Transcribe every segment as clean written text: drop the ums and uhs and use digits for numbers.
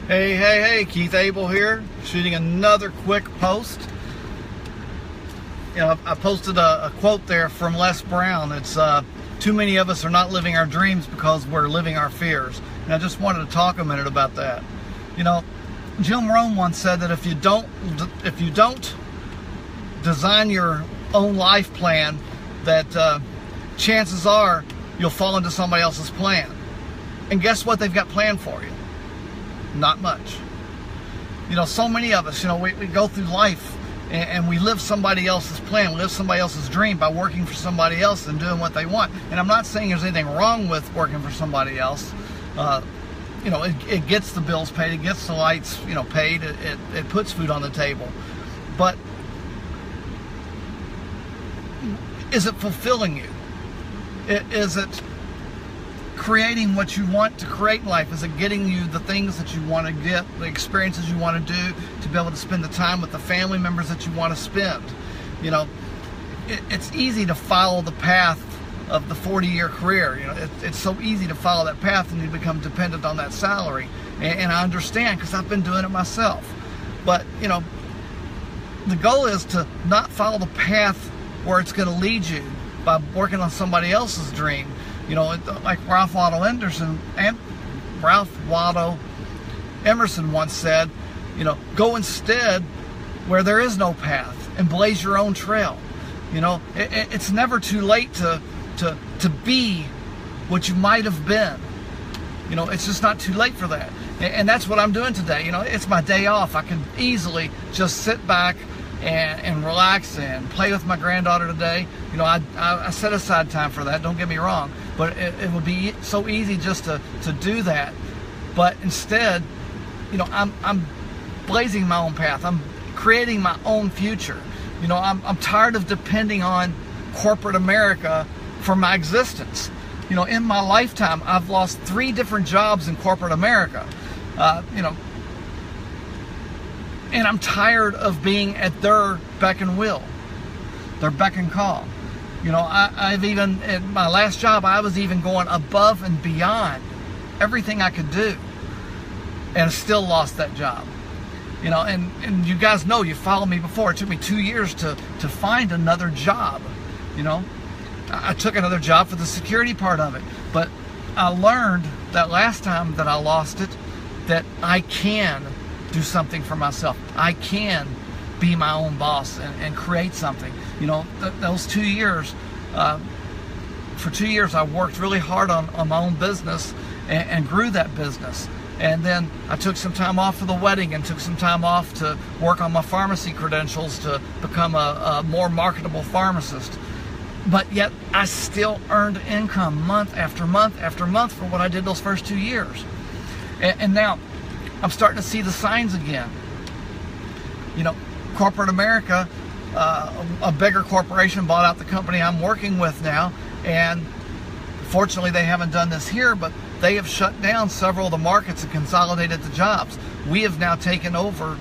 Hey, Keith Abel here, shooting another quick post. I posted a quote there from Les Brown. It's too many of us are not living our dreams because we're living our fears. And I just wanted to talk a minute about that. Jim Rohn once said that if you don't design your own life plan, that chances are you'll fall into somebody else's plan. And guess what they've got planned for you? Not much. So many of us, we go through life and we live somebody else's plan, we live somebody else's dream by working for somebody else and doing what they want. And I'm not saying there's anything wrong with working for somebody else. It gets the bills paid, it gets the lights, paid, it puts food on the table. But is it fulfilling you? Is it creating what you want to create in life? Is it getting you the things that you want to get, the experiences you want to do, to be able to spend the time with the family members that you want to spend? It's easy to follow the path of the 40-year career. It's so easy to follow that path and you become dependent on that salary. And I understand, because I've been doing it myself. But, the goal is to not follow the path where it's going to lead you by working on somebody else's dream. Like Ralph Waldo Emerson once said, go instead where there is no path and blaze your own trail. It's never too late to be what you might have been. It's just not too late for that. And that's what I'm doing today. It's my day off. I can easily just sit back and relax and play with my granddaughter today. I set aside time for that, don't get me wrong, but it would be so easy just to do that. But instead, I'm blazing my own path. I'm creating my own future. I'm tired of depending on corporate America for my existence. In my lifetime, I've lost 3 different jobs in corporate America. And I'm tired of being at their beck and will, their beck and call. I've even, at my last job, I was even going above and beyond everything I could do, and still lost that job. And you guys know, you followed me before, it took me 2 years to find another job. I took another job for the security part of it, but I learned that last time that I lost it, that I can do something for myself. I can be my own boss and create something. Those 2 years, for 2 years I worked really hard on my own business and grew that business. And then I took some time off for the wedding and took some time off to work on my pharmacy credentials to become a more marketable pharmacist. But yet I still earned income month after month after month for what I did those first 2 years. And now I'm starting to see the signs again. Corporate America, a bigger corporation bought out the company I'm working with now, and fortunately they haven't done this here, but they have shut down several of the markets and consolidated the jobs. We have now taken over,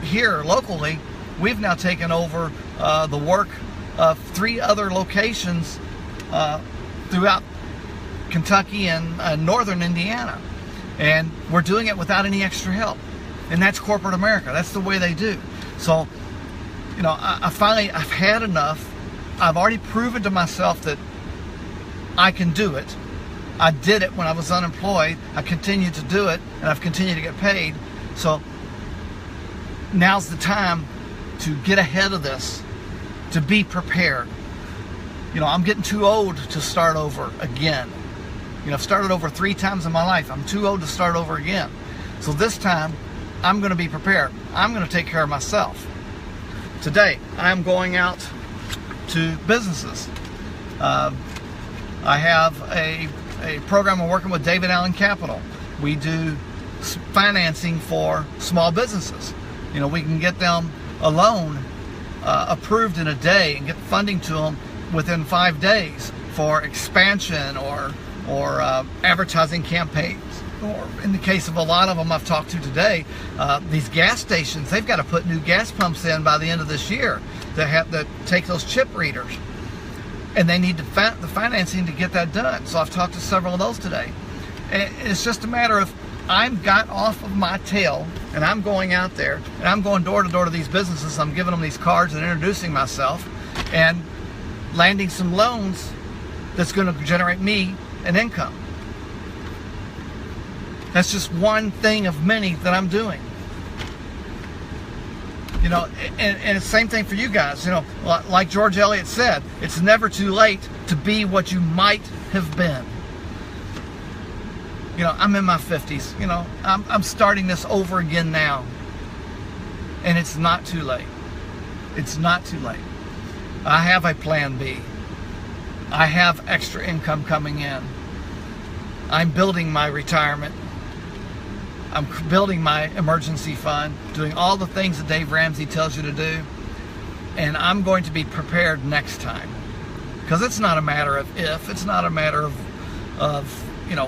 here locally, we've now taken over the work of 3 other locations throughout Kentucky and northern Indiana. And we're doing it without any extra help. And that's corporate America. That's the way they do. So, I've had enough. I've already proven to myself that I can do it. I did it when I was unemployed. I continue to do it, and I've continued to get paid. So now's the time to get ahead of this, to be prepared. I'm getting too old to start over again. I've started over 3 times in my life. I'm too old to start over again. So this time, I'm going to be prepared. I'm going to take care of myself. Today, I'm going out to businesses. I have a program I'm working with David Allen Capital. We do financing for small businesses. We can get them a loan approved in a day and get funding to them within 5 days for expansion or advertising campaigns. Or in the case of a lot of them I've talked to today, these gas stations, they've got to put new gas pumps in by the end of this year that take those chip readers. And they need the financing to get that done. So I've talked to several of those today. And it's just a matter of I've got off of my tail, and I'm going out there, and I'm going door to door to these businesses. I'm giving them these cards and introducing myself and landing some loans that's going to generate me an income. That's just one thing of many that I'm doing. You know, and it's the same thing for you guys. You know, like George Eliot said, it's never too late to be what you might have been. You know, I'm in my 50s. You know, I'm starting this over again now. And it's not too late. It's not too late. I have a plan B. I have extra income coming in. I'm building my retirement. I'm building my emergency fund, doing all the things that Dave Ramsey tells you to do. And I'm going to be prepared next time. Because it's not a matter of if, it's not a matter of you know,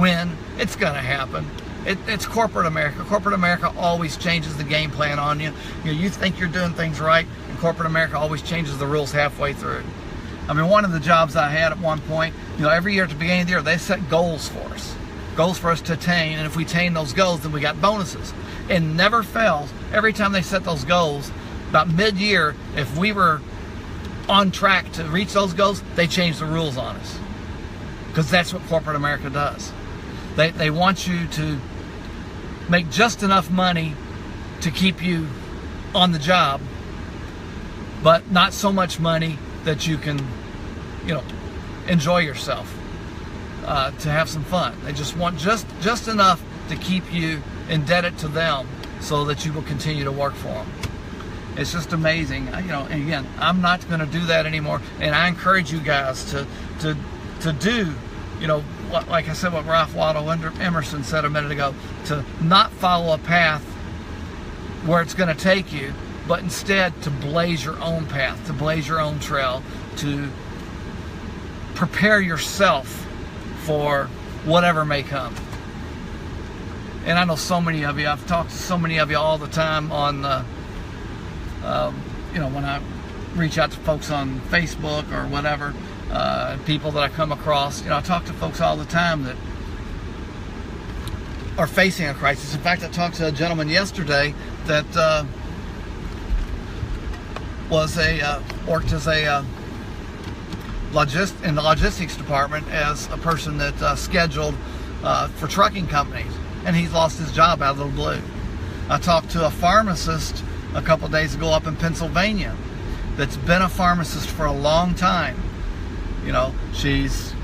when. It's going to happen. It's corporate America. Corporate America always changes the game plan on you. You know, you think you're doing things right, and corporate America always changes the rules halfway through. I mean, one of the jobs I had at one point, you know, every year at the beginning of the year, they set goals for us. Goals for us to attain, and if we attain those goals, then we got bonuses. And never fails, every time they set those goals, about mid-year, if we were on track to reach those goals, they changed the rules on us. Because that's what corporate America does. They want you to make just enough money to keep you on the job, but not so much money that you can, you know, enjoy yourself. To have some fun. They just want just enough to keep you indebted to them so that you will continue to work for them. It's just amazing. You know, and again, I'm not going to do that anymore, and I encourage you guys to do, you know, like I said, what Ralph Waldo Emerson said a minute ago, to not follow a path where it's going to take you, but instead to blaze your own path, to blaze your own trail, to prepare yourself for whatever may come. And I know so many of you, I've talked to so many of you all the time on, you know, when I reach out to folks on Facebook or whatever, people that I come across, you know, I talk to folks all the time that are facing a crisis. In fact, I talked to a gentleman yesterday that worked as a in the logistics department as a person that scheduled for trucking companies, and he's lost his job out of the blue. I talked to a pharmacist a couple days ago up in Pennsylvania that's been a pharmacist for a long time. You know, she's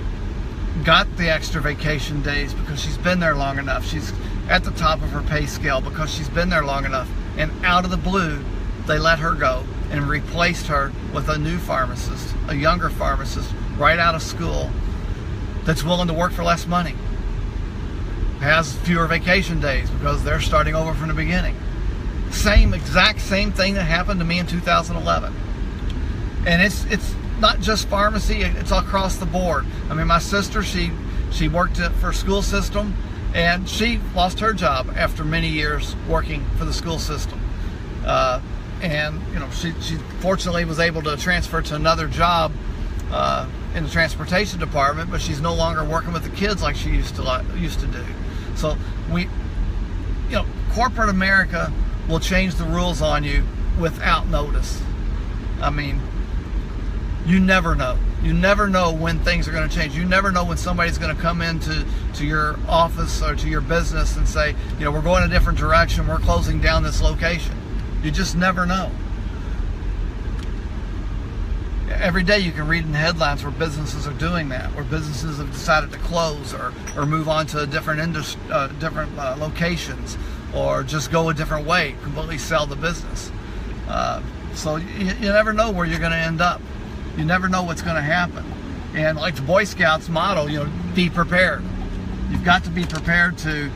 got the extra vacation days because she's been there long enough. She's at the top of her pay scale because she's been there long enough, and out of the blue they let her go and replaced her with a new pharmacist, a younger pharmacist, right out of school, that's willing to work for less money, has fewer vacation days because they're starting over from the beginning. Exact same thing that happened to me in 2011. And it's not just pharmacy, it's across the board. I mean, my sister, she worked for a school system, and she lost her job after many years working for the school system. And you know, she fortunately was able to transfer to another job in the transportation department, but she's no longer working with the kids like she used to do. So you know, corporate America will change the rules on you without notice. I mean, you never know. You never know when things are going to change. You never know when somebody's going to come into your office or to your business and say, you know, we're going a different direction, we're closing down this location. You just never know. Every day you can read in the headlines where businesses are doing that, where businesses have decided to close or move on to different locations, or just go a different way, completely sell the business. So you never know where you're going to end up. You never know what's going to happen. And like the Boy Scouts motto, you know, be prepared. You've got to be prepared to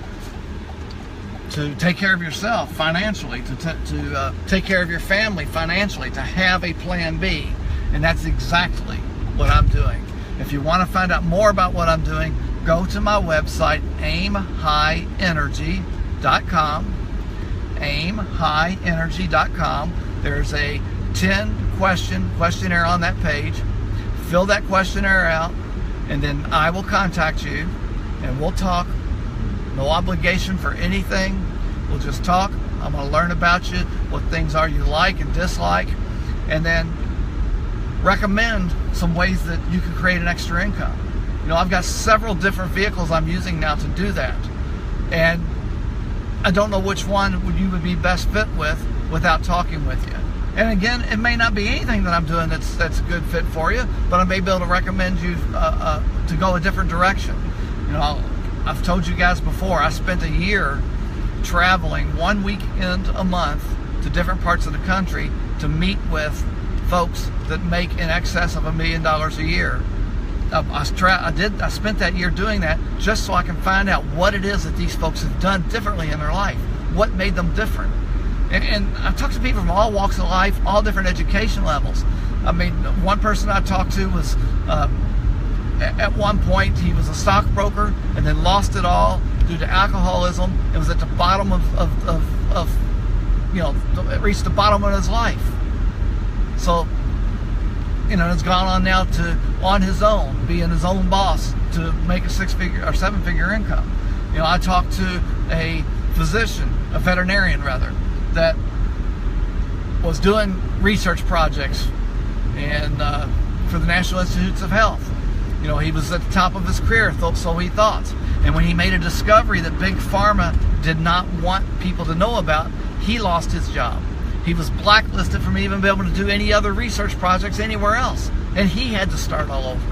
take care of yourself financially, to take care of your family financially, to have a plan B. And that's exactly what I'm doing. If you want to find out more about what I'm doing, go to my website, aimhighenergy.com. aimhighenergy.com. There's a 10-question questionnaire on that page. Fill that questionnaire out, and then I will contact you, and we'll talk No obligation for anything. We'll just talk. I'm going to learn about you, what things are you like and dislike, and then recommend some ways that you can create an extra income. You know, I've got several different vehicles I'm using now to do that, and I don't know which one you would be best fit with without talking with you. And again, it may not be anything that I'm doing that's a good fit for you, but I may be able to recommend you to go a different direction. You know, I've told you guys before, I spent a year traveling 1 weekend a month to different parts of the country to meet with folks that make in excess of $1 million a year. I spent that year doing that just so I can find out what it is that these folks have done differently in their life, what made them different. And I've talked to people from all walks of life, all different education levels. I mean, one person I talked to was, at one point, he was a stockbroker and then lost it all due to alcoholism. It was at the bottom of you know, it reached the bottom of his life. So, you know, it's gone on now to, on his own, being his own boss to make a 6-figure or 7-figure income. You know, I talked to a physician, a veterinarian rather, that was doing research projects and for the National Institutes of Health. You know, he was at the top of his career, so he thought. And when he made a discovery that Big Pharma did not want people to know about, he lost his job. He was blacklisted from even being able to do any other research projects anywhere else. And he had to start all over.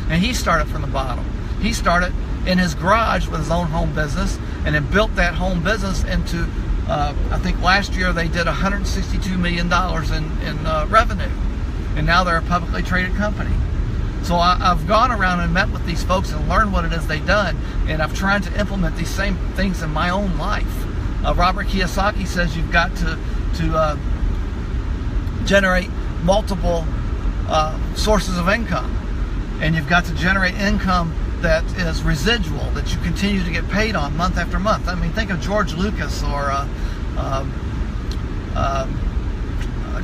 And he started from the bottom. He started in his garage with his own home business and then built that home business into, I think last year they did $162 million in revenue. And now they're a publicly traded company. So I've gone around and met with these folks and learned what it is they've done, and I've tried to implement these same things in my own life. Robert Kiyosaki says you've got to generate multiple sources of income, and you've got to generate income that is residual, that you continue to get paid on month after month. I mean, think of George Lucas or I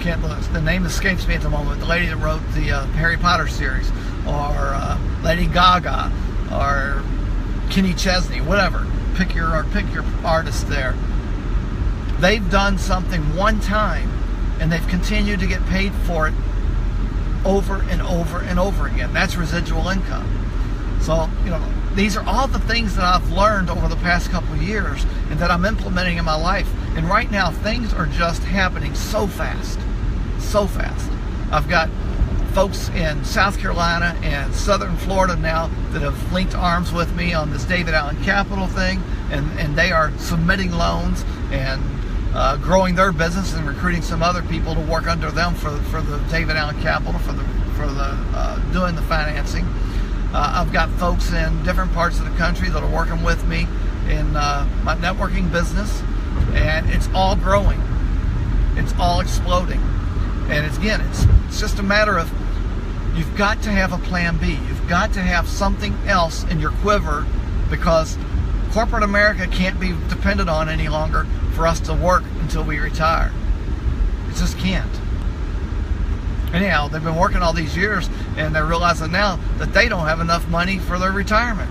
can't, the name escapes me at the moment, the lady that wrote the Harry Potter series, or Lady Gaga, or Kenny Chesney, whatever. Pick your artist there. They've done something one time, and they've continued to get paid for it over and over and over again. That's residual income. So, you know, these are all the things that I've learned over the past couple of years and that I'm implementing in my life. And right now, things are just happening so fast, so fast. I've got folks in South Carolina and Southern Florida now that have linked arms with me on this David Allen Capital thing, and they are submitting loans and growing their business and recruiting some other people to work under them for the David Allen Capital, for the doing the financing. I've got folks in different parts of the country that are working with me in my networking business, and it's all growing. It's all exploding. And it's just a matter of, you've got to have a plan B. You've got to have something else in your quiver, because corporate America can't be depended on any longer for us to work until we retire. It just can't. Anyhow, they've been working all these years, and they're realizing now that they don't have enough money for their retirement.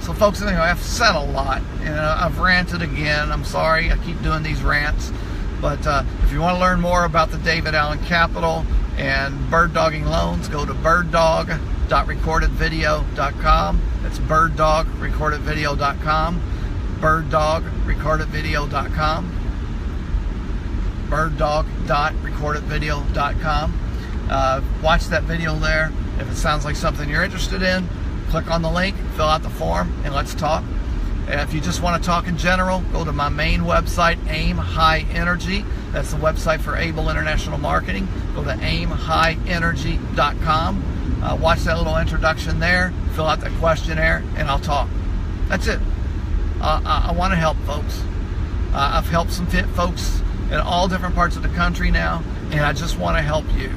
So folks, anyway, I've said a lot, and I've ranted again. I'm sorry, I keep doing these rants. But if you want to learn more about the David Allen Capital and bird dogging loans, go to birddog.recordedvideo.com. That's birddogrecordedvideo.com. birddogrecordedvideo.com. birddog.recordedvideo.com. Watch that video there. If it sounds like something you're interested in, click on the link, fill out the form, and let's talk. And if you just want to talk in general, go to my main website, AIM High Energy. That's the website for Able International Marketing. Go to aimhighenergy.com. Watch that little introduction there, fill out that questionnaire, and I'll talk. That's it. I want to help folks. I've helped some folks in all different parts of the country now, and I just want to help you.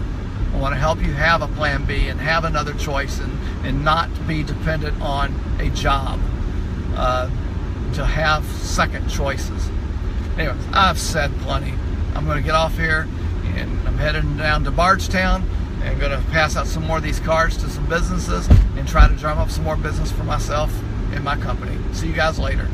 I want to help you have a plan B and have another choice, and not be dependent on a job. To have second choices. Anyways, I've said plenty. I'm going to get off here, and I'm heading down to Bardstown, and I'm going to pass out some more of these cards to some businesses and try to drum up some more business for myself in my company. See you guys later.